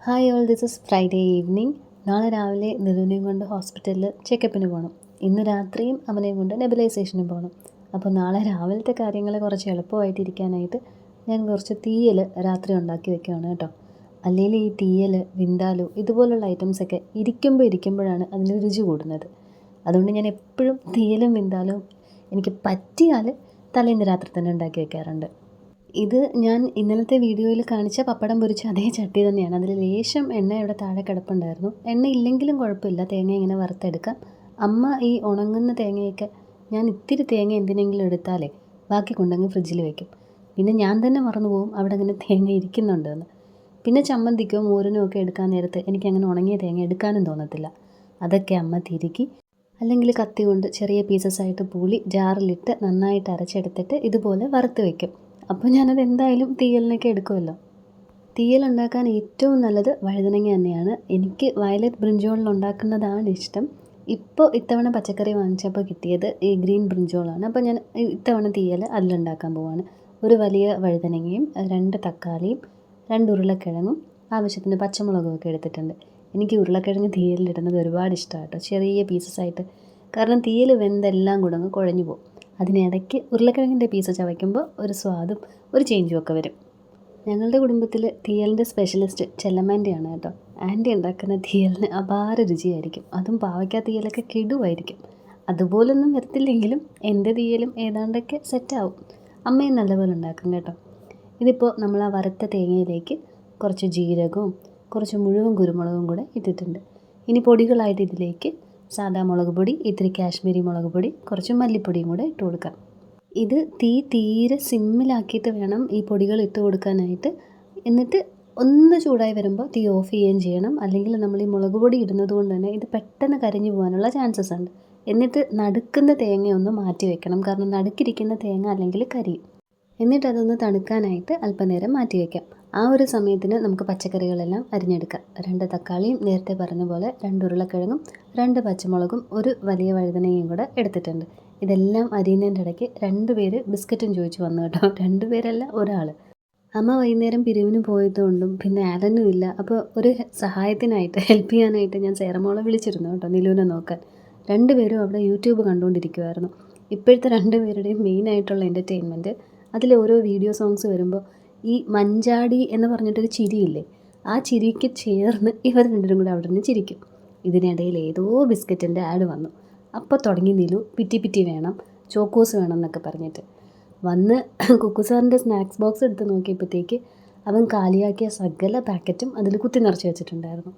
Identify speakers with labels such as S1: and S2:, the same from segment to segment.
S1: Hi all, this is Friday evening. നാളെ രാവിലെ നിലുവിനെയും കൊണ്ട് ഹോസ്പിറ്റലിൽ ചെക്കപ്പിന് പോകണം. ഇന്ന് രാത്രിയും അവനെയും കൊണ്ട് നെബുലൈസേഷന് പോകണം. അപ്പോൾ നാളെ രാവിലത്തെ കാര്യങ്ങൾ കുറച്ച് എളുപ്പമായിട്ടിരിക്കാനായിട്ട് ഞാൻ കുറച്ച് തീയൽ രാത്രി ഉണ്ടാക്കി വെക്കുകയാണ് കേട്ടോ. അല്ലെങ്കിൽ ഈ തീയൽ, വിന്താലു ഇതുപോലുള്ള ഐറ്റംസൊക്കെ ഇരിക്കുമ്പോഴാണ് അതിന് രുചി കൂടുന്നത്. അതുകൊണ്ട് ഞാൻ എപ്പോഴും തീയലും വിന്താലും എനിക്ക് പറ്റിയാൽ തലേന്ന് രാത്രി തന്നെ ഉണ്ടാക്കി വെക്കാറുണ്ട്. ഇത് ഞാൻ ഇന്നലത്തെ വീഡിയോയിൽ കാണിച്ച പപ്പടം പൊരിച്ച അതേ ചട്ടി തന്നെയാണ്. അതിൽ ലേശം എണ്ണ ഇവിടെ താഴെ കിടപ്പുണ്ടായിരുന്നു. എണ്ണ ഇല്ലെങ്കിലും കുഴപ്പമില്ല, തേങ്ങ ഇങ്ങനെ വറുത്തെടുക്കാം. അമ്മ ഈ ഉണങ്ങുന്ന തേങ്ങയൊക്കെ ഞാൻ ഇത്തിരി തേങ്ങ എന്തിനെങ്കിലും എടുത്താലേ ബാക്കി കൊണ്ടങ്ങ് ഫ്രിഡ്ജിൽ വെക്കും. പിന്നെ ഞാൻ തന്നെ മറന്നു പോകും അവിടെ അങ്ങനെ തേങ്ങ ഇരിക്കുന്നുണ്ടെന്ന്. പിന്നെ ചമ്മന്തിക്കോ മോരിനോ ഒക്കെ എടുക്കാൻ നേരത്ത് എനിക്കങ്ങനെ ഉണങ്ങിയ തേങ്ങ എടുക്കാനും തോന്നത്തില്ല. അതൊക്കെ അമ്മ തിരുക്കി അല്ലെങ്കിൽ കത്തി കൊണ്ട് ചെറിയ പീസസ് ആയിട്ട് പൂളി ജാറിലിട്ട് നന്നായിട്ട് അരച്ചെടുത്തിട്ട് ഇതുപോലെ വറുത്ത് വെക്കും. അപ്പോൾ ഞാനത് എന്തായാലും തീയലിനൊക്കെ എടുക്കുമല്ലോ. തീയൽ ഉണ്ടാക്കാൻ ഏറ്റവും നല്ലത് വഴുതനങ്ങ തന്നെയാണ്. എനിക്ക് വയലറ്റ് ബ്രിഞ്ചോളിൽ ഉണ്ടാക്കുന്നതാണ് ഇഷ്ടം. ഇപ്പോൾ ഇത്തവണ പച്ചക്കറി വാങ്ങിച്ചപ്പോൾ കിട്ടിയത് ഈ ഗ്രീൻ ബ്രിഞ്ചോളാണ്. അപ്പോൾ ഞാൻ ഇത്തവണ തീയൽ അതിലുണ്ടാക്കാൻ പോവാണ്. ഒരു വലിയ വഴുതനങ്ങയും 2 തക്കാളിയും 2 ഉരുളക്കിഴങ്ങും ആവശ്യത്തിന് പച്ചമുളകും ഒക്കെ എടുത്തിട്ടുണ്ട്. എനിക്ക് ഉരുളക്കിഴങ്ങ് തീയലിലിടുന്നത് ഒരുപാട് ഇഷ്ടമാണ് കേട്ടോ, ചെറിയ പീസസ് ആയിട്ട്. കാരണം തീയൽ വെന്തെല്ലാം കൂടെ അങ്ങ് കുഴഞ്ഞു പോകും. അതിനിടയ്ക്ക് ഉരുളക്കിഴങ്ങിൻ്റെ പീസ് ചവയ്ക്കുമ്പോൾ ഒരു സ്വാദും ഒരു ചേഞ്ചും ഒക്കെ വരും. ഞങ്ങളുടെ കുടുംബത്തിൽ തീയലിൻ്റെ സ്പെഷ്യലിസ്റ്റ് ചെല്ലമ്മാൻ്റെയാണ് കേട്ടോ. ആൻറ്റി ഉണ്ടാക്കുന്ന തീയലിന് അപാര രുചിയായിരിക്കും. അതും പാവയ്ക്ക തീയലൊക്കെ കിടുവായിരിക്കും. അതുപോലൊന്നും വരത്തില്ലെങ്കിലും എൻ്റെ തീയലും ഏതാണ്ടൊക്കെ സെറ്റാവും. അമ്മയും നല്ലപോലെ ഉണ്ടാക്കും കേട്ടോ. ഇതിപ്പോൾ നമ്മൾ ആ വറുത്ത തേങ്ങയിലേക്ക് കുറച്ച് ജീരകവും കുറച്ച് മുഴുവൻ കുരുമുളകും കൂടെ ഇട്ടിട്ടുണ്ട്. ഇനി പൊടികളായിട്ട് ഇതിലേക്ക് സാദാ മുളക് പൊടി, ഇത്തിരി കാശ്മീരി മുളക് പൊടി, കുറച്ച് മല്ലിപ്പൊടിയും കൂടെ ഇട്ട് കൊടുക്കാം. ഇത് തീരെ സിമ്മിലാക്കിയിട്ട് വേണം ഈ പൊടികൾ ഇട്ട് കൊടുക്കാനായിട്ട്. എന്നിട്ട് ഒന്ന് ചൂടായി വരുമ്പോൾ തീ ഓഫ് ചെയ്യുകയും ചെയ്യണം. അല്ലെങ്കിൽ നമ്മൾ ഈ മുളക് പൊടി ഇടുന്നത് കൊണ്ട് തന്നെ ഇത് പെട്ടെന്ന് കരിഞ്ഞു പോകാനുള്ള ചാൻസസ് ഉണ്ട്. എന്നിട്ട് നടുക്കുന്ന തേങ്ങ ഒന്ന് മാറ്റി വെക്കണം. കാരണം നടുക്കിരിക്കുന്ന തേങ്ങ അല്ലെങ്കിൽ കരിയും. എന്നിട്ട് അതൊന്ന് തണുക്കാനായിട്ട് അല്പനേരം മാറ്റി വയ്ക്കാം. ആ ഒരു സമയത്തിന് നമുക്ക് പച്ചക്കറികളെല്ലാം അരിഞ്ഞെടുക്കാം. 2 തക്കാളിയും നേരത്തെ പറഞ്ഞ പോലെ 2 ഉരുളക്കിഴങ്ങും 2 പച്ചമുളകും ഒരു വലിയ വഴുതനങ്ങയും കൂടെ എടുത്തിട്ടുണ്ട്. ഇതെല്ലാം അരിയുന്നതിൻ്റെ ഇടയ്ക്ക് 2 പേര് ബിസ്ക്കറ്റും ചോദിച്ചു വന്നു കേട്ടോ. 2 പേരല്ല, ഒരാൾ. അമ്മ വൈകുന്നേരം പിരിവിന് പോയതുകൊണ്ടും പിന്നെ ആലനും ഇല്ല. അപ്പോൾ ഒരു സഹായത്തിനായിട്ട് ഹെൽപ്പ് ചെയ്യാനായിട്ട് ഞാൻ സേറമോളെ വിളിച്ചിരുന്നു കേട്ടോ, നിലുവിനെ നോക്കാൻ. 2 പേരും അവിടെ യൂട്യൂബ് കണ്ടുകൊണ്ടിരിക്കുമായിരുന്നു. ഇപ്പോഴത്തെ 2 പേരുടെയും മെയിനായിട്ടുള്ള എൻ്റർടൈൻമെൻറ്റ് അതിൽ ഓരോ വീഡിയോ സോങ്സ് വരുമ്പോൾ ഈ മഞ്ചാടി എന്ന് പറഞ്ഞിട്ടൊരു ചിരിയില്ലേ, ആ ചിരിക്ക് ചേർന്ന് ഇവർ 2 കൂടെ അവിടെ നിന്ന് ചിരിക്കും. ഇതിനിടയിൽ ഏതോ ബിസ്ക്കറ്റിൻ്റെ ആഡ് വന്നു. അപ്പോൾ തുടങ്ങി നിലു പിറ്റി വേണം, ചോക്കോസ് വേണം എന്നൊക്കെ പറഞ്ഞിട്ട് വന്ന് കുക്കുസാറിൻ്റെ സ്നാക്സ് ബോക്സ് എടുത്ത് നോക്കിയപ്പോഴത്തേക്ക് അവൻ കാലിയാക്കിയ സകല പാക്കറ്റും അതിൽ കുത്തി നിറച്ച് വെച്ചിട്ടുണ്ടായിരുന്നു.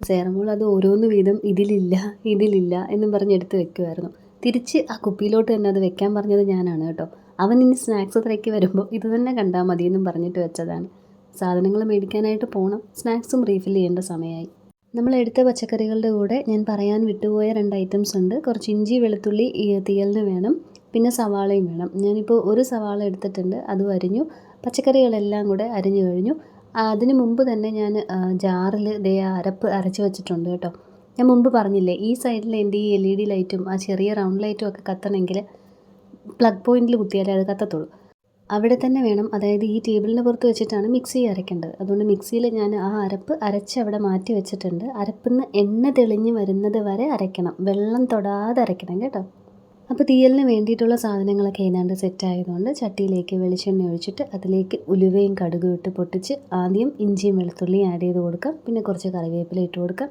S1: സേറമോൾ അത് ഓരോന്ന് വീതം ഇതിലില്ല എന്നും പറഞ്ഞ് എടുത്ത് വെക്കുമായിരുന്നു. തിരിച്ച് ആ കുപ്പിയിലോട്ട് തന്നെ അത് വെക്കാൻ പറഞ്ഞത് ഞാനാണ് കേട്ടോ. അവൻ ഇനി സ്നാക്സ് തിരക്കി വരുമ്പോൾ ഇത് തന്നെ കണ്ടാൽ മതിയെന്നും പറഞ്ഞിട്ട് വെച്ചതാണ്. സാധനങ്ങൾ മേടിക്കാനായിട്ട് പോകണം, സ്നാക്സും റീഫിൽ ചെയ്യേണ്ട സമയമായി. നമ്മൾ എടുത്ത പച്ചക്കറികളുടെ കൂടെ ഞാൻ പറയാൻ വിട്ടുപോയ 2 ഐറ്റംസ് ഉണ്ട്. കുറച്ച് ഇഞ്ചി വെളുത്തുള്ളി ഈ തീയലിന് വേണം, പിന്നെ സവാളയും വേണം. ഞാനിപ്പോൾ ഒരു സവാള എടുത്തിട്ടുണ്ട്, അതും അരിഞ്ഞു. പച്ചക്കറികളെല്ലാം കൂടെ അരിഞ്ഞു കഴിഞ്ഞു. അതിന് മുമ്പ് തന്നെ ഞാൻ ജാറിൽ അരപ്പ് അരച്ച് വെച്ചിട്ടുണ്ട് കേട്ടോ. ഞാൻ മുമ്പ് പറഞ്ഞില്ലേ, ഈ സൈഡിൽ എൻ്റെ ഈ LED ലൈറ്റും ആ ചെറിയ റൗണ്ട് ലൈറ്റും ഒക്കെ കത്തണമെങ്കിൽ പ്ലഗ് പോയിൻറ്റിൽ കുത്തിയാലേ അത് കത്തത്തുള്ളൂ. അവിടെ തന്നെ വേണം, അതായത് ഈ ടേബിളിന് പുറത്ത് വെച്ചിട്ടാണ് മിക്സി അരയ്ക്കേണ്ടത്. അതുകൊണ്ട് മിക്സിയിൽ ഞാൻ ആ അരപ്പ് അരച്ച് അവിടെ മാറ്റി വെച്ചിട്ടുണ്ട്. അരപ്പിന്ന് എണ്ണ തെളിഞ്ഞ് വരുന്നത് വരെ അരയ്ക്കണം, വെള്ളം തൊടാതെ അരയ്ക്കണം കേട്ടോ. അപ്പോൾ തീയലിന് വേണ്ടിയിട്ടുള്ള സാധനങ്ങളൊക്കെ ഏതാണ്ട് സെറ്റായതുകൊണ്ട് ചട്ടിയിലേക്ക് വെളിച്ചെണ്ണ ഒഴിച്ചിട്ട് അതിലേക്ക് ഉലുവയും കടുകും ഇട്ട് പൊട്ടിച്ച് ആദ്യം ഇഞ്ചിയും വെളുത്തുള്ളിയും ആഡ് ചെയ്ത് കൊടുക്കാം. പിന്നെ കുറച്ച് കറിവേപ്പില ഇട്ട് കൊടുക്കാം.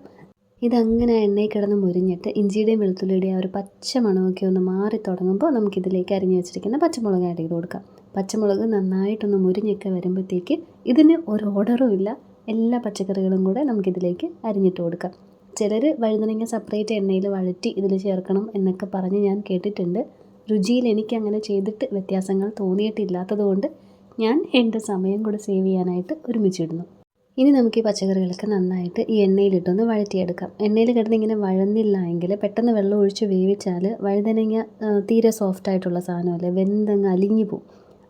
S1: ഇതങ്ങനെ എണ്ണയിൽ കിടന്ന് മുരിഞ്ഞിട്ട് ഇഞ്ചിയുടെയും വെളുത്തുള്ളിയുടെയും ആ ഒരു പച്ച മണമൊക്കെ ഒന്ന് മാറി തുടങ്ങുമ്പോൾ നമുക്കിതിലേക്ക് അരിഞ്ഞ് വെച്ചിരിക്കുന്ന പച്ചമുളക് ആഡ് ചെയ്ത് കൊടുക്കാം. പച്ചമുളക് നന്നായിട്ടൊന്ന് മുരിഞ്ഞൊക്കെ വരുമ്പോഴത്തേക്ക് ഇതിന് ഒരു ഓർഡറും ഇല്ല, എല്ലാ പച്ചക്കറികളും കൂടെ നമുക്കിതിലേക്ക് അരിഞ്ഞിട്ട് കൊടുക്കാം. ചിലർ വഴുതനങ്ങ സെപ്പറേറ്റ് എണ്ണയിൽ വഴറ്റി ഇതിൽ ചേർക്കണം എന്നൊക്കെ പറഞ്ഞ് ഞാൻ കേട്ടിട്ടുണ്ട്. രുചിയിൽ എനിക്കങ്ങനെ ചെയ്തിട്ട് വ്യത്യാസങ്ങൾ തോന്നിയിട്ടില്ലാത്തത് കൊണ്ട് ഞാൻ എൻ്റെ സമയം കൂടെ സേവ് ചെയ്യാനായിട്ട് ഒരുമിച്ചിടുന്നു. ഇനി നമുക്ക് ഈ പച്ചക്കറികളൊക്കെ നന്നായിട്ട് ഈ എണ്ണയിലിട്ടൊന്ന് വഴറ്റിയെടുക്കാം. എണ്ണയിൽ കിടന്ന് ഇങ്ങനെ വഴന്നില്ല എങ്കിൽ പെട്ടെന്ന് വെള്ളം ഒഴിച്ച് വേവിച്ചാൽ വഴുതനങ്ങ തീരെ സോഫ്റ്റായിട്ടുള്ള സാധനമല്ലേ, വെന്തങ്ങ് അലിഞ്ഞു പോവും.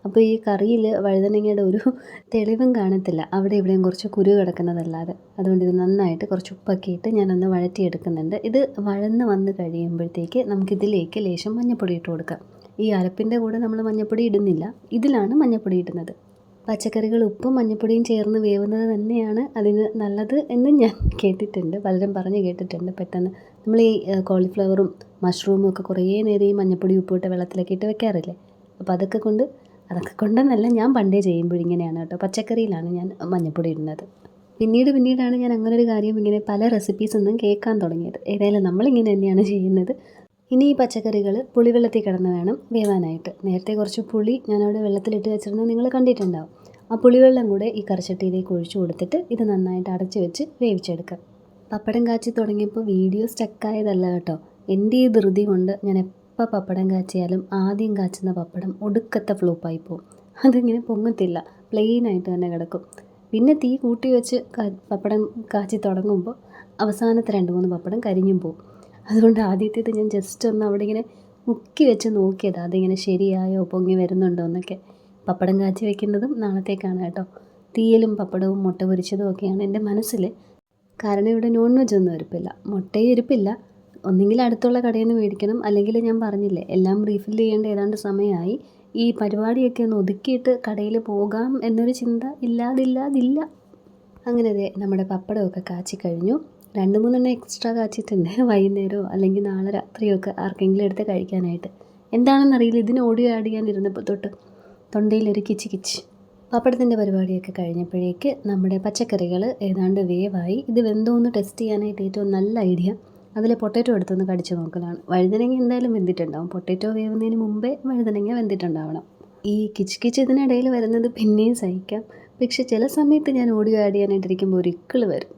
S1: അപ്പോൾ ഈ കറിയിൽ വഴുതനങ്ങയുടെ ഒരു തെളിവും കാണത്തില്ല, അവിടെ ഇവിടെയും കുറച്ച് കുരു കിടക്കുന്നതല്ലാതെ. അതുകൊണ്ട് ഇത് നന്നായിട്ട് കുറച്ച് ഉപ്പൊക്കെ ഇട്ട് ഞാനൊന്ന് വഴറ്റിയെടുക്കുന്നുണ്ട്. ഇത് വഴന്ന് വന്ന് കഴിയുമ്പോഴത്തേക്ക് നമുക്കിതിലേക്ക് ലേശം മഞ്ഞൾപ്പൊടി ഇട്ട് കൊടുക്കാം. ഈ അരപ്പിൻ്റെ കൂടെ നമ്മൾ മഞ്ഞൾപ്പൊടി ഇടുന്നില്ല, ഇതിലാണ് മഞ്ഞൾപ്പൊടി ഇടുന്നത്. പച്ചക്കറികൾ ഉപ്പും മഞ്ഞൾപ്പൊടിയും ചേർന്ന് വേവുന്നത് തന്നെയാണ് അതിന് നല്ലത് എന്ന് ഞാൻ കേട്ടിട്ടുണ്ട്, പലരും പറഞ്ഞ് കേട്ടിട്ടുണ്ട്. പെട്ടെന്ന് നമ്മൾ ഈ കോളിഫ്ലവറും മഷ്റൂമും ഒക്കെ കുറേ നേരം ഈ മഞ്ഞൾപ്പൊടി ഉപ്പിട്ട വെള്ളത്തിലൊക്കെ ഇട്ട് വെക്കാറില്ലേ, അപ്പോൾ അതൊക്കെ കൊണ്ടെന്നല്ല, ഞാൻ പണ്ടേ ചെയ്യുമ്പോഴിങ്ങനെയാണ് കേട്ടോ. പച്ചക്കറിയിലാണ് ഞാൻ മഞ്ഞൾപ്പൊടി ഇടുന്നത്. പിന്നീടാണ് ഞാൻ അങ്ങനൊരു കാര്യം ഇങ്ങനെ പല റെസിപ്പീസൊന്നും കേൾക്കാൻ തുടങ്ങിയത്. ഏതായാലും നമ്മളിങ്ങനെ തന്നെയാണ് ചെയ്യുന്നത്. ഇനി ഈ പച്ചക്കറികൾ പുളിവെള്ളത്തിൽ കിടന്ന് വേണം വേവാനായിട്ട്. നേരത്തെ കുറച്ച് പുളി ഞാനവിടെ വെള്ളത്തിലിട്ട് വെച്ചിരുന്നത് നിങ്ങൾ കണ്ടിട്ടുണ്ടാവും. ആ പുളിവെള്ളം കൂടെ ഈ കറിച്ചട്ടിയിലേക്ക് ഒഴിച്ചു കൊടുത്തിട്ട് ഇത് നന്നായിട്ട് അടച്ച് വെച്ച് വേവിച്ചെടുക്കാം. പപ്പടം കാച്ചി തുടങ്ങിയപ്പോൾ വീഡിയോ സ്റ്റക്കായതല്ല കേട്ടോ. എൻ്റെ ഈ ധൃതി കൊണ്ട് ഞാൻ എപ്പോൾ പപ്പടം കാച്ചിയാലും ആദ്യം കാച്ചുന്ന പപ്പടം ഒടുക്കത്തെ ഫ്ലോപ്പായി പോകും. അതിങ്ങനെ പൊങ്ങത്തില്ല, പ്ലെയിനായിട്ട് തന്നെ കിടക്കും. പിന്നെ തീ കൂട്ടി വെച്ച് പപ്പടം കാച്ചി തുടങ്ങുമ്പോൾ അവസാനത്തെ 2-3 പപ്പടം കരിഞ്ഞും പോകും. അതുകൊണ്ട് ആദ്യത്തേത് ഞാൻ ജസ്റ്റ് ഒന്ന് അവിടെ ഇങ്ങനെ മുക്കി വെച്ച് നോക്കിയതാണ്, അതിങ്ങനെ ശരിയായോ പൊങ്ങി വരുന്നുണ്ടോ എന്നൊക്കെ. പപ്പടം കാച്ചി വെക്കുന്നതും നാളത്തേക്കാണ് കേട്ടോ. തീയലും പപ്പടവും മുട്ട പൊരിച്ചതും ഒക്കെയാണ് എൻ്റെ മനസ്സിൽ. കാരണം ഇവിടെ നോൺ വെജ് ഒന്നും ഇരിപ്പില്ല, മുട്ടയും ഇരിപ്പില്ല. ഒന്നെങ്കിൽ അടുത്തുള്ള കടയിൽ നിന്ന് മേടിക്കണം, അല്ലെങ്കിൽ ഞാൻ പറഞ്ഞില്ലേ എല്ലാം റീഫിൽ ചെയ്യേണ്ട ഏതാണ്ട് സമയമായി. ഈ പരിപാടിയൊക്കെ ഒന്ന് ഒതുക്കിയിട്ട് കടയിൽ പോകാം എന്നൊരു ചിന്ത ഇല്ലാതില്ല. അങ്ങനെ നമ്മുടെ പപ്പടമൊക്കെ കാച്ചി കഴിഞ്ഞു. 2-3 എക്സ്ട്രാ കാച്ചിട്ടുണ്ട്, വൈകുന്നേരമോ അല്ലെങ്കിൽ നാളെ രാത്രിയോ ഒക്കെ ആർക്കെങ്കിലും എടുത്ത് കഴിക്കാനായിട്ട്. എന്താണെന്നറിയില്ല, ഇതിന് ഓഡിയോ ആഡ് ചെയ്യാനിരുന്നപ്പോൾ തൊട്ട് തൊണ്ടയിലൊരു കിച്ച്. പപ്പടത്തിൻ്റെ പരിപാടിയൊക്കെ കഴിഞ്ഞപ്പോഴേക്ക് നമ്മുടെ പച്ചക്കറികൾ ഏതാണ്ട് വേവായി. ഇത് വെന്തോന്ന് ടെസ്റ്റ് ചെയ്യാനായിട്ട് ഏറ്റവും നല്ല ഐഡിയ അതിൽ പൊട്ടറ്റോ എടുത്തൊന്ന് കടിച്ചു നോക്കലാണ്. വഴുതനങ്ങ എന്തായാലും വെന്തിട്ടുണ്ടാവും, പൊട്ടറ്റോ വേവുന്നതിന് മുമ്പേ വഴുതനങ്ങ വെന്തിട്ടുണ്ടാവണം. ഈ കിച്ച് ഇതിനിടയിൽ വരുന്നത് പിന്നെയും സഹിക്കാം. പക്ഷെ ചില സമയത്ത് ഞാൻ ഓഡിയോ ആഡ് ചെയ്യാനായിട്ടിരിക്കുമ്പോൾ ഒരു ഇക്കിള് വരും.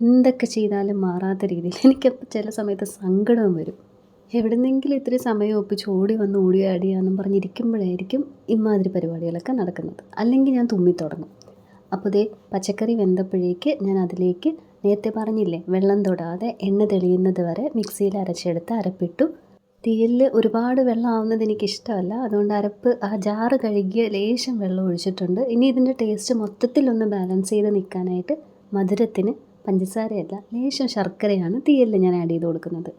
S1: എന്തൊക്കെ ചെയ്താലും മാറാത്ത രീതിയിൽ എനിക്കപ്പോൾ ചില സമയത്ത് സങ്കടവും വരും. എവിടെന്നെങ്കിലും ഇത്തിരി സമയം ഒപ്പിച്ച് ഓടി വന്ന് ഓഡിയോ ആഡ് ചെയ്യാമെന്നും പറഞ്ഞിരിക്കുമ്പോഴായിരിക്കും ഇമാതിരി പരിപാടികളൊക്കെ നടക്കുന്നത്. അല്ലെങ്കിൽ ഞാൻ തുമ്മിത്തുടങ്ങും. അപ്പോൾ പച്ചക്കറി വെന്തപ്പോഴേക്ക് ഞാൻ അതിലേക്ക് നേരത്തെ പറഞ്ഞില്ലേ വെള്ളം തൊടാതെ എണ്ണ തെളിയുന്നത് വരെ മിക്സിയിൽ അരച്ചെടുത്ത് അരപ്പിട്ടു. തീയലിൽ ഒരുപാട് വെള്ളം ആവുന്നത് എനിക്കിഷ്ടമല്ല, അതുകൊണ്ട് ആ ജാറ് കഴുകിയ ലേശം വെള്ളം ഒഴിച്ചിട്ടുണ്ട്. ഇനി ഇതിൻ്റെ ടേസ്റ്റ് മൊത്തത്തിലൊന്ന് ബാലൻസ് ചെയ്ത് നിൽക്കാനായിട്ട് മധുരത്തിന് പഞ്ചസാരയല്ല ലേശം ശർക്കരയാണ് തീയലിൽ ഞാൻ ആഡ് ചെയ്ത് കൊടുക്കുന്നത്.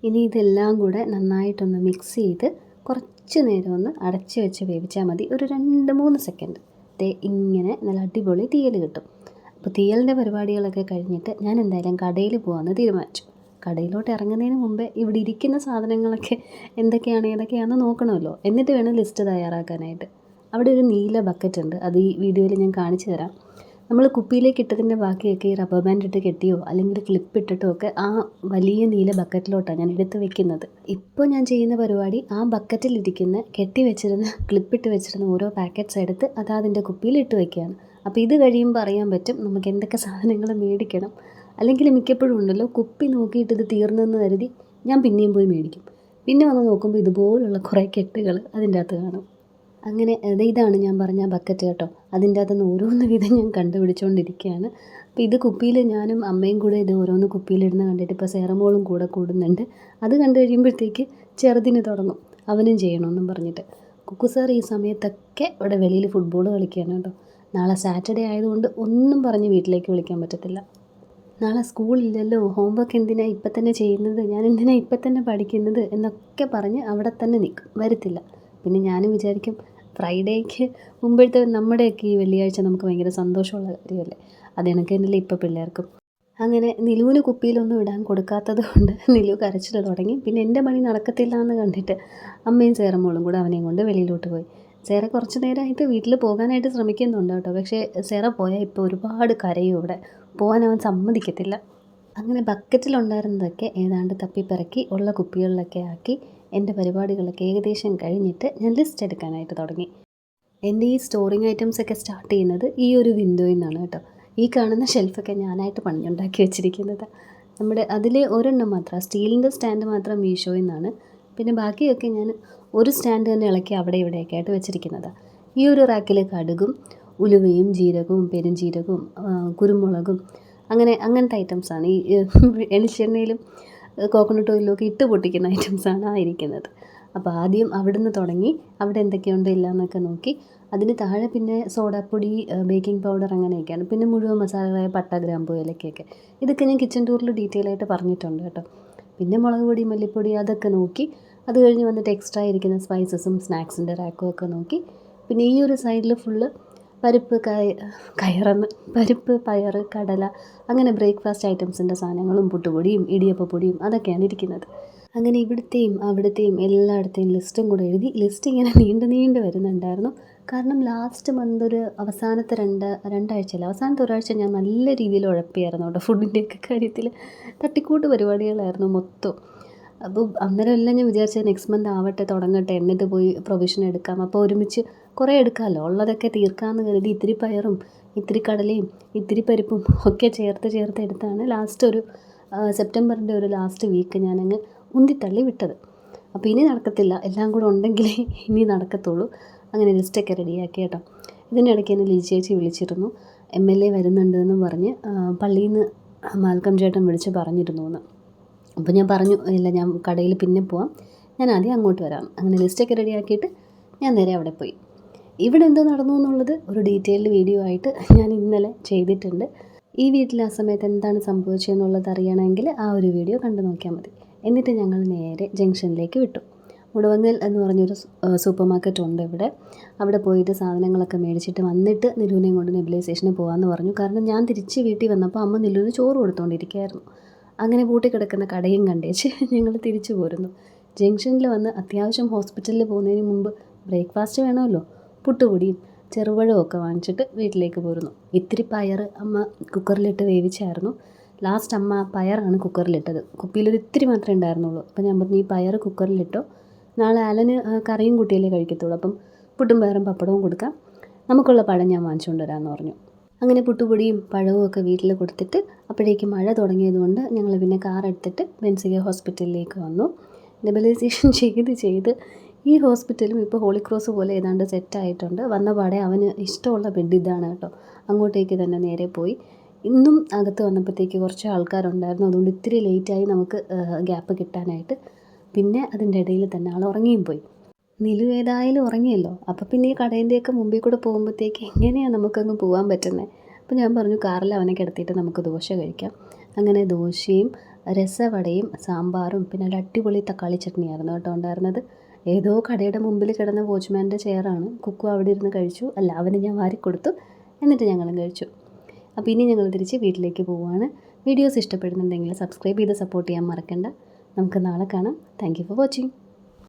S1: ഇനി ഇതെല്ലാം കൂടെ നന്നായിട്ടൊന്ന് മിക്സ് ചെയ്ത് കുറച്ച് നേരം ഒന്ന് അടച്ച് വെച്ച് വേവിച്ചാൽ മതി. ഒരു 2-3 സെക്കൻഡ് ഇങ്ങനെ നല്ല അടിപൊളി തീയൽ കിട്ടും. അപ്പോൾ തീയലിൻ്റെ പരിപാടികളൊക്കെ കഴിഞ്ഞിട്ട് ഞാൻ എന്തായാലും കടയിൽ പോകാമെന്ന് തീരുമാനിച്ചു. കടയിലോട്ട് ഇറങ്ങുന്നതിന് മുമ്പേ ഇവിടെ ഇരിക്കുന്ന സാധനങ്ങളൊക്കെ ഏതൊക്കെയാണെന്ന് നോക്കണമല്ലോ, എന്നിട്ട് വേണം ലിസ്റ്റ് തയ്യാറാക്കാനായിട്ട്. അവിടെ ഒരു നീല ബക്കറ്റ് ഉണ്ട്, അത് ഈ വീഡിയോയിൽ ഞാൻ കാണിച്ചു തരാം. നമ്മൾ കുപ്പിയിലേക്ക് ഇട്ടതിൻ്റെ ബാക്കിയൊക്കെ ഈ റബ്ബർ ബാൻഡ് ഇട്ട് കെട്ടിയോ അല്ലെങ്കിൽ ക്ലിപ്പ് ഇട്ടിട്ടോ ഒക്കെ ആ വലിയ നീല ബക്കറ്റിലോട്ടാണ് ഞാൻ എടുത്ത് വെക്കുന്നത്. ഇപ്പോൾ ഞാൻ ചെയ്യുന്ന പരിപാടി ആ ബക്കറ്റിലിരിക്കുന്ന കെട്ടി വെച്ചിരുന്ന ക്ലിപ്പിട്ട് വെച്ചിരുന്ന ഓരോ പാക്കറ്റ്സ് എടുത്ത് അതിൻ്റെ കുപ്പിയിൽ ഇട്ട് വയ്ക്കുകയാണ്. അപ്പോൾ ഇത് കഴിയുമ്പോൾ അറിയാൻ പറ്റും നമുക്ക് എന്തൊക്കെ സാധനങ്ങൾ മേടിക്കണം. അല്ലെങ്കിൽ മിക്കപ്പോഴും ഉണ്ടല്ലോ, കുപ്പി നോക്കിയിട്ട് ഇത് തീർന്നെന്ന് കരുതി ഞാൻ പിന്നെയും പോയി മേടിക്കും. പിന്നെ വന്ന് നോക്കുമ്പോൾ ഇതുപോലുള്ള കുറേ കെട്ടുകൾ അതിൻ്റെ അകത്ത് കാണും. അങ്ങനെ ഇതാണ് ഞാൻ പറഞ്ഞ ബക്കറ്റ് കേട്ടോ. അതിൻ്റെ അകത്തുനിന്ന് ഓരോന്ന് വീതം ഞാൻ കണ്ടുപിടിച്ചുകൊണ്ടിരിക്കുകയാണ്. അപ്പോൾ ഇത് കുപ്പിയിൽ ഞാനും അമ്മയും കൂടെ ഇത് ഓരോന്ന് കുപ്പിയിലിടുന്ന കണ്ടിട്ട് ഇപ്പോൾ സേറമോളും കൂടെ കൂടുന്നുണ്ട്. അത് കണ്ടു കഴിയുമ്പോഴത്തേക്ക് ചെറുതിന് തുടങ്ങും അവനും ചെയ്യണമെന്നും പറഞ്ഞിട്ട്. കുക്കു സാർ ഈ സമയത്തൊക്കെ ഇവിടെ വെളിയിൽ ഫുട്ബോൾ കളിക്കുകയാണ് കേട്ടോ. നാളെ സാറ്റർഡേ ആയതുകൊണ്ട് ഒന്നും പറഞ്ഞ് വീട്ടിലേക്ക് വിളിക്കാൻ പറ്റത്തില്ല. നാളെ സ്കൂളില്ലല്ലോ, ഹോംവർക്ക് എന്തിനാണ് ഇപ്പം തന്നെ ചെയ്യുന്നത്, ഞാൻ എന്തിനാണ് ഇപ്പം തന്നെ പഠിക്കുന്നത് എന്നൊക്കെ പറഞ്ഞ് അവിടെ തന്നെ നിൽക്കും, വരത്തില്ല. പിന്നെ ഞാനും വിചാരിക്കും ഫ്രൈഡേക്ക് മുമ്പത്തെ നമ്മുടെയൊക്കെ ഈ വെള്ളിയാഴ്ച നമുക്ക് ഭയങ്കര സന്തോഷമുള്ള കാര്യമല്ലേ, അത് കണക്ക് തന്നെയല്ലേ ഇപ്പോൾ പിള്ളേർക്കും. അങ്ങനെ നിലുവിന് കുപ്പിയിലൊന്നും ഇടാൻ കൊടുക്കാത്തത് കൊണ്ട് നിലു കരച്ചിൽ തുടങ്ങി. പിന്നെ എൻ്റെ പണി നടക്കത്തില്ല എന്ന് കണ്ടിട്ട് അമ്മയും സേറമോളും കൂടെ അവനെയും കൊണ്ട് വെളിയിലോട്ട് പോയി. സേറ കുറച്ച് നേരമായിട്ട് വീട്ടിൽ പോകാനായിട്ട് ശ്രമിക്കുന്നുണ്ട് കേട്ടോ. പക്ഷേ സേറ പോയാൽ ഇപ്പോൾ ഒരുപാട് കരയും, ഇവിടെ പോകാൻ അവൻ സമ്മതിക്കത്തില്ല. അങ്ങനെ ബക്കറ്റിലുണ്ടായിരുന്നതൊക്കെ ഏതാണ്ട് തപ്പിപ്പിറക്കി ഉള്ള കുപ്പികളിലൊക്കെ ആക്കി എൻ്റെ പരിപാടികളൊക്കെ ഏകദേശം കഴിഞ്ഞിട്ട് ഞാൻ ലിസ്റ്റ് എടുക്കാനായിട്ട് തുടങ്ങി. എൻ്റെ ഈ സ്റ്റോറിങ് ഐറ്റംസൊക്കെ സ്റ്റാർട്ട് ചെയ്യുന്നത് ഈ ഒരു വിൻഡോയിൽ നിന്നാണ് കേട്ടോ. ഈ കാണുന്ന ഷെൽഫൊക്കെ ഞാനായിട്ട് പണിഞ്ഞുണ്ടാക്കി വെച്ചിരിക്കുന്നത്. നമ്മുടെ അതിൽ ഒരെണ്ണം മാത്രം സ്റ്റീലിൻ്റെ സ്റ്റാൻഡ് മാത്രം മീഷോയിൽ നിന്നാണ്. പിന്നെ ബാക്കിയൊക്കെ ഞാൻ ഒരു സ്റ്റാൻഡ് തന്നെ ഇളക്കി അവിടെ ഇവിടെയൊക്കെ ആയിട്ട് വെച്ചിരിക്കുന്നതാണ്. ഈ ഒരു റാക്കിൽ കടുകും ഉലുവയും ജീരകവും പെരുംജീരകവും കുരുമുളകും അങ്ങനത്തെ ഐറ്റംസാണ്. ഈ വെളിച്ചെണ്ണയിലും കോക്കനട്ട് ഓയിലും ഒക്കെ ഇട്ട് പൊട്ടിക്കുന്ന ഐറ്റംസാണ് ആയിരിക്കുന്നത്. അപ്പോൾ ആദ്യം അവിടുന്ന് തുടങ്ങി അവിടെ എന്തൊക്കെയുണ്ട് ഇല്ല എന്നൊക്കെ നോക്കി. അതിന് താഴെ പിന്നെ സോഡാപ്പൊടി, ബേക്കിംഗ് പൗഡർ അങ്ങനെയൊക്കെയാണ്. പിന്നെ മുഴുവൻ മസാലകളായ പട്ട, ഗ്രാമ്പൂ, ഏലക്കയൊക്കെ. ഇതൊക്കെ ഞാൻ കിച്ചൺ ടൂറിൽ ഡീറ്റെയിൽ ആയിട്ട് പറഞ്ഞിട്ടുണ്ട് കേട്ടോ. പിന്നെ മുളക് പൊടി, മല്ലിപ്പൊടി അതൊക്കെ നോക്കി. അത് കഴിഞ്ഞ് വന്നിട്ട് എക്സ്ട്രാ ഇരിക്കുന്ന സ്പൈസസും സ്നാക്സിൻ്റെ റാക്കും ഒക്കെ നോക്കി. പിന്നെ ഈ ഒരു സൈഡിൽ ഫുള്ള് പരിപ്പ് കയറെന്ന് പരിപ്പ്, പയർ, കടല അങ്ങനെ ബ്രേക്ക്ഫാസ്റ്റ് ഐറ്റംസിൻ്റെ സാധനങ്ങളും പുട്ടുപൊടിയും ഇടിയപ്പപ്പൊടിയും അതൊക്കെയാണ് ഇരിക്കുന്നത്. അങ്ങനെ ഇവിടുത്തെയും അവിടുത്തെയും എല്ലായിടത്തെയും ലിസ്റ്റും കൂടെ എഴുതി. ലിസ്റ്റ് ഇങ്ങനെ നീണ്ട് വരുന്നുണ്ടായിരുന്നു. കാരണം ലാസ്റ്റ് മന്ത് ഒരു അവസാനത്തെ രണ്ടാഴ്ചയല്ല, അവസാനത്തെ ഒരാഴ്ച ഞാൻ നല്ല രീതിയിൽ ഉഴപ്പിയായിരുന്നു കേട്ടോ. ഫുഡിൻ്റെയൊക്കെ കാര്യത്തിൽ തട്ടിക്കൂട്ട് പരിപാടികളായിരുന്നു മൊത്തം. അപ്പോൾ അന്നേരം എല്ലാം ഞാൻ വിചാരിച്ചത് നെക്സ്റ്റ് മന്ത് ആവട്ടെ, തുടങ്ങട്ടെ, എന്നിട്ട് പോയി പ്രൊവിഷൻ എടുക്കാം. അപ്പോൾ ഒരുമിച്ച് കുറേ എടുക്കാമല്ലോ, ഉള്ളതൊക്കെ തീർക്കാമെന്ന് കരുതി ഇത്തിരി പയറും ഇത്തിരി കടലയും ഇത്തിരി പരിപ്പും ഒക്കെ ചേർത്ത് എടുത്താണ് ലാസ്റ്റ് ഒരു സെപ്റ്റംബറിൻ്റെ ഒരു ലാസ്റ്റ് വീക്ക് ഞാനങ്ങ് ഉന്തിത്തള്ളി വിട്ടത്. അപ്പോൾ ഇനി നടക്കത്തില്ല, എല്ലാം കൂടെ ഉണ്ടെങ്കിലേ ഇനി നടക്കത്തുള്ളൂ. അങ്ങനെ ലിസ്റ്റൊക്കെ റെഡിയാക്കി കേട്ടോ. ഇതിനിടയ്ക്ക് എന്നെ ലിജി ചേച്ചി വിളിച്ചിരുന്നു. MLA വരുന്നുണ്ടെന്നും പറഞ്ഞ് പള്ളിയിൽ നിന്ന് മാൽക്കം ചേട്ടൻ വിളിച്ച് പറഞ്ഞിരുന്നു എന്ന്. അപ്പോൾ ഞാൻ പറഞ്ഞു, ഇല്ല ഞാൻ കടയിൽ പിന്നെ പോവാം, ഞാൻ ആദ്യം അങ്ങോട്ട് വരാം. അങ്ങനെ ലിസ്റ്റൊക്കെ റെഡിയാക്കിയിട്ട് ഞാൻ നേരെ അവിടെ പോയി. ഇവിടെ എന്തോ നടന്നു എന്നുള്ളത് ഒരു ഡീറ്റെയിൽഡ് വീഡിയോ ആയിട്ട് ഞാൻ ഇന്നലെ ചെയ്തിട്ടുണ്ട്. ഈ വീട്ടിൽ ആ സമയത്ത് എന്താണ് സംഭവിച്ചതെന്നുള്ളത് അറിയണമെങ്കിൽ ആ ഒരു വീഡിയോ കണ്ടു നോക്കിയാൽ മതി. എന്നിട്ട് ഞങ്ങൾ നേരെ ജംഗ്ഷനിലേക്ക് വിട്ടു. മുടവങ്ങൽ എന്ന് പറഞ്ഞൊരു സൂപ്പർ മാർക്കറ്റ് ഉണ്ട് ഇവിടെ. അവിടെ പോയിട്ട് സാധനങ്ങളൊക്കെ മേടിച്ചിട്ട് വന്നിട്ട് നിലുവിനെയും കൊണ്ട് നെബുലൈസേഷന് പോകാമെന്ന് പറഞ്ഞു. കാരണം ഞാൻ തിരിച്ച് വീട്ടിൽ വന്നപ്പോൾ അമ്മ നിലുവിന് ചോറ് കൊടുത്തുകൊണ്ടിരിക്കുകയായിരുന്നു. അങ്ങനെ പൂട്ടിക്കിടക്കുന്ന കടയും കണ്ടേച്ച് ഞങ്ങൾ തിരിച്ചു പോരുന്നു. ജംഗ്ഷനിൽ വന്ന് അത്യാവശ്യം ഹോസ്പിറ്റലിൽ പോകുന്നതിന് മുമ്പ് ബ്രേക്ക്ഫാസ്റ്റ് വേണമല്ലോ, പുട്ടുപൊടിയും ചെറുപഴവും ഒക്കെ വാങ്ങിച്ചിട്ട് വീട്ടിലേക്ക് പോരുന്നു. ഇത്തിരി പയർ അമ്മ കുക്കറിലിട്ട് വേവിച്ചായിരുന്നു. ലാസ്റ്റ് അമ്മ പയറാണ് കുക്കറിലിട്ടത്. കുപ്പിയിലൊരു ഇത്തിരി മാത്രമേ ഉണ്ടായിരുന്നുള്ളൂ. അപ്പോൾ ഞാൻ പറഞ്ഞു, ഈ പയർ കുക്കറിലിട്ടോ, നാളെ അലന് കറിയും കൂട്ടിയല്ലേ കഴിക്കത്തുള്ളൂ, അപ്പം പുട്ടും പയറും പപ്പടവും കൊടുക്കാം, നമുക്കുള്ള പഴം ഞാൻ വാങ്ങിച്ചുകൊണ്ട് വരാമെന്ന് പറഞ്ഞു. അങ്ങനെ പുട്ടുപൊടിയും പഴവും ഒക്കെ വീട്ടിൽ കൊടുത്തിട്ട് അപ്പോഴേക്ക് മഴ തുടങ്ങിയതുകൊണ്ട് ഞങ്ങൾ പിന്നെ കാർ എടുത്തിട്ട് ബെൻസിഗ ഹോസ്പിറ്റലിലേക്ക് വന്നു. നെബുലൈസേഷൻ ചെയ്ത് ഈ ഹോസ്പിറ്റലും ഇപ്പോൾ ഹോളി ക്രോസ് പോലെ ഏതാണ്ട് സെറ്റായിട്ടുണ്ട്. വന്ന പാടെ അവന് ഇഷ്ടമുള്ള ബെഡ് ഇതാണ് കേട്ടോ. അങ്ങോട്ടേക്ക് തന്നെ നേരെ പോയി. ഇന്നും അകത്ത് വന്നപ്പോഴത്തേക്ക് കുറച്ച് ആൾക്കാരുണ്ടായിരുന്നു. അതുകൊണ്ട് ഇത്തിരി ലേറ്റായി നമുക്ക് ഗ്യാപ്പ് കിട്ടാനായിട്ട്. പിന്നെ അതിൻ്റെ ഇടയിൽ തന്നെ ആൾ ഉറങ്ങിയും പോയി. നിലു ഏതായാലും ഉറങ്ങിയല്ലോ. അപ്പോൾ പിന്നെ ഈ കടേൻ്റെയൊക്കെ മുമ്പിൽ കൂടെ പോകുമ്പോഴത്തേക്ക് എങ്ങനെയാണ് നമുക്കങ്ങ് പോകാൻ പറ്റുന്നത്. അപ്പോൾ ഞാൻ പറഞ്ഞു, കാറിൽ അവനെ കിടത്തിയിട്ട് നമുക്ക് ദോശ കഴിക്കാം. അങ്ങനെ ദോശയും രസവടയും സാമ്പാറും പിന്നെ ഒരു അടിപൊളി തക്കാളി ചട്നിയായിരുന്നു കേട്ടോ ഉണ്ടായിരുന്നത്. ഏതോ കടയുടെ മുമ്പിൽ കിടന്ന വാച്ച്മാൻ്റെ ചെയറാണ്. കുക്കു അവിടെ ഇരുന്ന് കഴിച്ചു. അല്ല, അവന് ഞാൻ വാരിക്കൊടുത്തു. എന്നിട്ട് ഞങ്ങളും കഴിച്ചു. അപ്പോൾ ഇനി ഞങ്ങൾ തിരിച്ച് വീട്ടിലേക്ക് പോവുകയാണ്. വീഡിയോസ് ഇഷ്ടപ്പെടുന്നുണ്ടെങ്കിൽ സബ്സ്ക്രൈബ് ചെയ്ത് സപ്പോർട്ട് ചെയ്യാൻ മറക്കണ്ട. നമുക്ക് നാളെ കാണാം. Thank you for watching.